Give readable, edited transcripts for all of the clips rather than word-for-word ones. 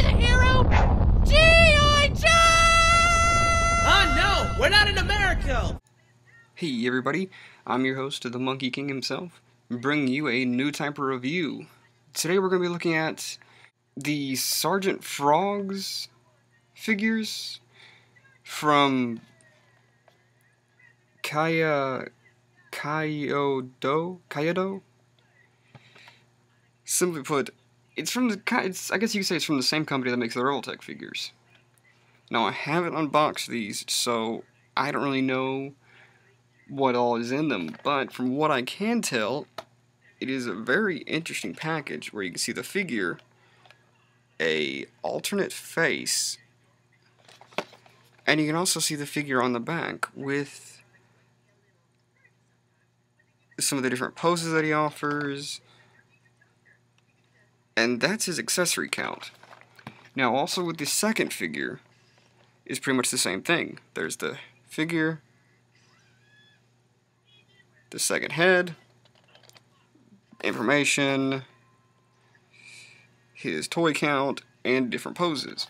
be the hero? G.I. Joe! Oh no, we're not in America! Hey everybody, I'm your host, the Monkey King himself, bringing you a new type of review. Today we're going to be looking at the Sergeant Frogs figures from Kyoto? Simply put, it's from the, I guess you could say it's from the same company that makes the Robotech figures. Now I haven't unboxed these, so I don't really know what all is in them, but from what I can tell, it is a very interesting package where you can see the figure, a alternate face, and you can also see the figure on the back with some of the different poses that he offers, and that's his accessory count. Now also with the second figure is pretty much the same thing. There's the figure, the second head, information, his toy count, and different poses.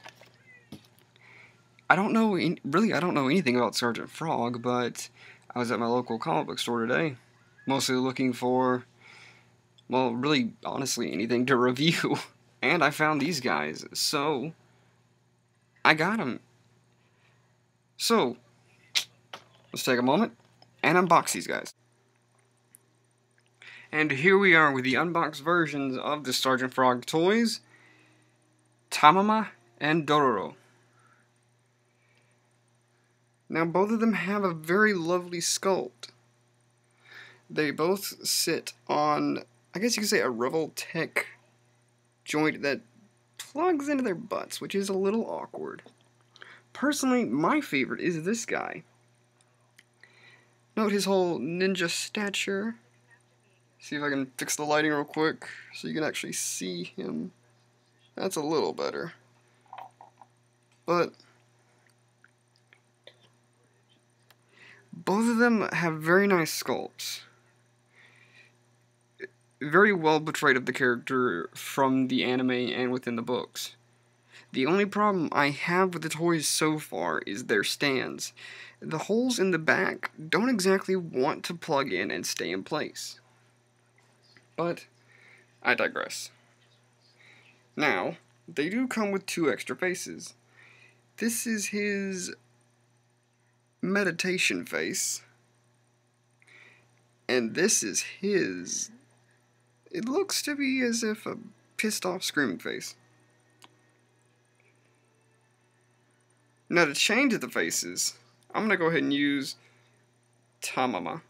I don't know anything about Sergeant Frog, but I was at my local comic book store today, mostly looking for, well, really, honestly, anything to review, and I found these guys, so I got them. So, let's take a moment and unbox these guys. And here we are with the unboxed versions of the Sergeant Frog toys, Tamama and Dororo. Now both of them have a very lovely sculpt. They both sit on, I guess you could say, a Robotech joint that plugs into their butts, which is a little awkward. Personally, my favorite is this guy. Note his whole ninja stature. See if I can fix the lighting real quick so you can actually see him. That's a little better. But both of them have very nice sculpts. Very well portrayed of the character from the anime and within the books. The only problem I have with the toys so far is their stands. The holes in the back don't exactly want to plug in and stay in place. But I digress. Now, they do come with two extra faces. This is his meditation face, and this is his, it looks to be as if a pissed off screaming face. Now to change the faces, I'm going to go ahead and use Tamama.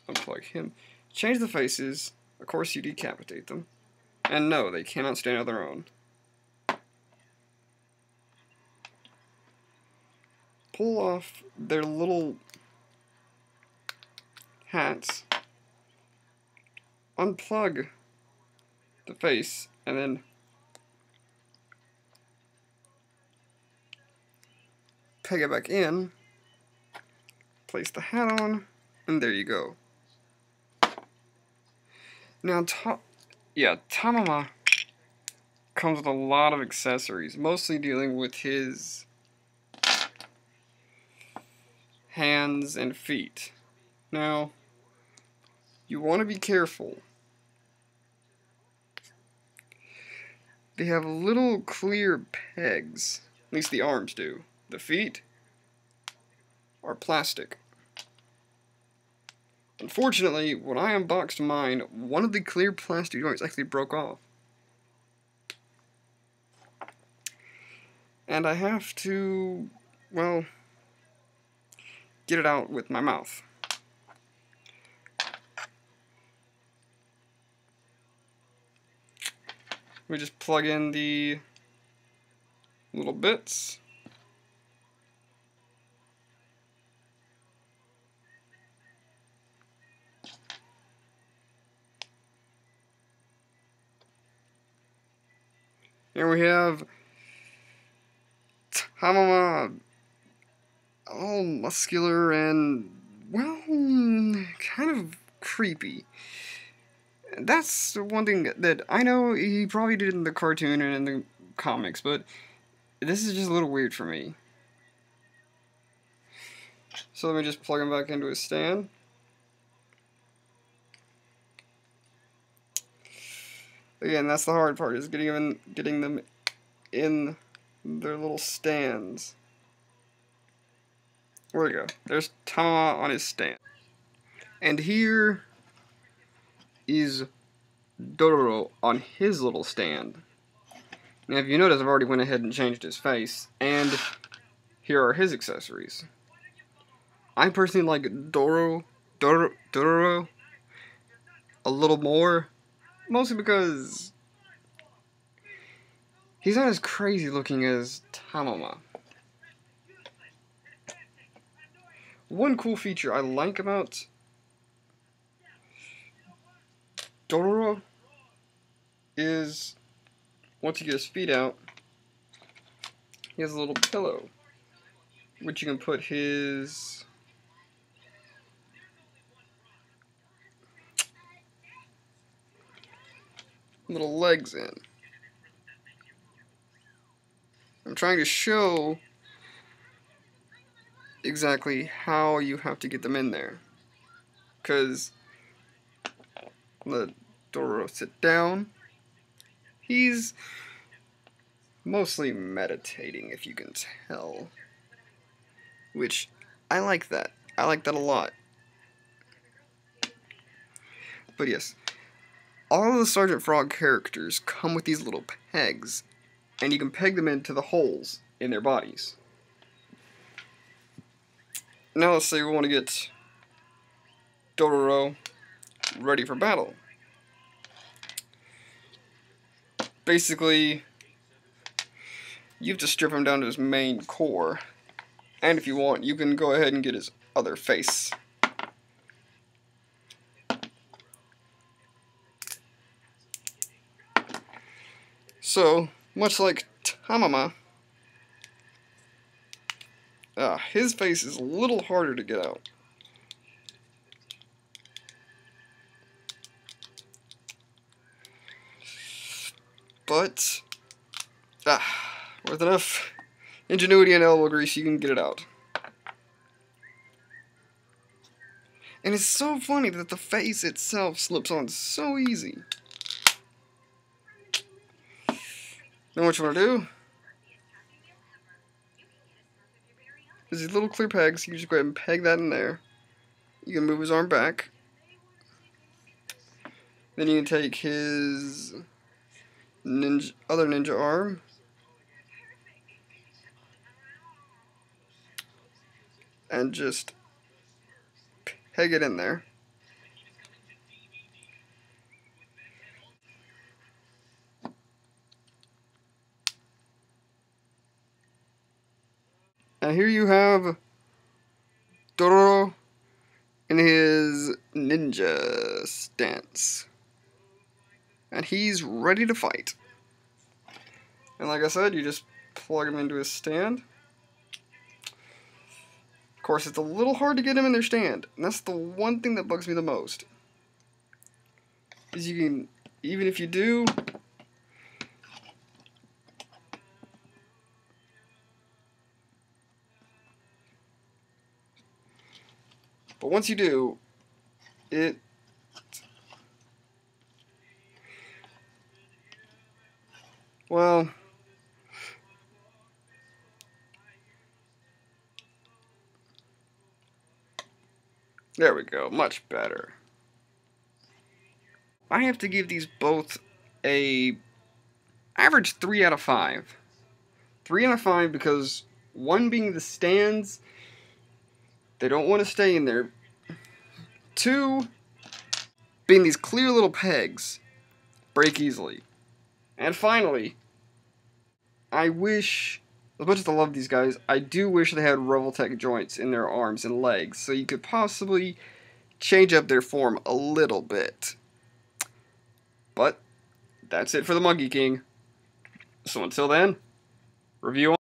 Unplug him. Change the faces. Of course you decapitate them. And no, they cannot stand on their own. Pull off their little hats. Unplug the face, and then peg it back in, place the hat on, and there you go. Now, Tamama comes with a lot of accessories, mostly dealing with his hands and feet. Now, you want to be careful. They have little clear pegs, at least the arms do. The feet are plastic. Unfortunately, when I unboxed mine, one of the clear plastic joints actually broke off. And I have to, well, get it out with my mouth. We just plug in the little bits. Here we have Tamama, all muscular and, well, kind of creepy. That's one thing that I know he probably did in the cartoon and in the comics, but this is just a little weird for me. So let me just plug him back into his stand. Again, that's the hard part, is getting them in their little stands. Where'd it go? There's Tamama on his stand. And here is Dororo on his little stand. Now if you notice, I've already went ahead and changed his face, and here are his accessories. I personally like Dororo a little more, mostly because he's not as crazy looking as Tamama. One cool feature I like about Dororo is, once you get his feet out, he has a little pillow, which you can put his little legs in. I'm trying to show exactly how you have to get them in there, because let Dororo sit down. He's mostly meditating, if you can tell, which I like that. I like that a lot. But yes, all of the Sergeant Frog characters come with these little pegs, and you can peg them into the holes in their bodies. Now let's say we want to get Dororo ready for battle. Basically, you have to strip him down to his main core, and if you want, you can go ahead and get his other face. So, much like Tamama, his face is a little harder to get out. But, with enough ingenuity and elbow grease, you can get it out. And it's so funny that the face itself slips on so easy. Now what you want to do is these little clear pegs, you just go ahead and peg that in there. You can move his arm back. Then you can take his other ninja arm. And just peg it in there. Now here you have Dororo in his ninja stance. And he's ready to fight. And like I said, you just plug him into his stand. Of course, it's a little hard to get him in their stand. And that's the one thing that bugs me the most. Is you can, even if you do, but once you do, well, there we go, much better. I have to give these both a average 3 out of 5. 3 out of 5 because one being the stands, they don't want to stay in there. 2 being these clear little pegs, break easily. And finally, I wish, as much as I love these guys, I do wish they had Revoltech joints in their arms and legs, so you could possibly change up their form a little bit. But that's it for the Monkey King. So until then, review on.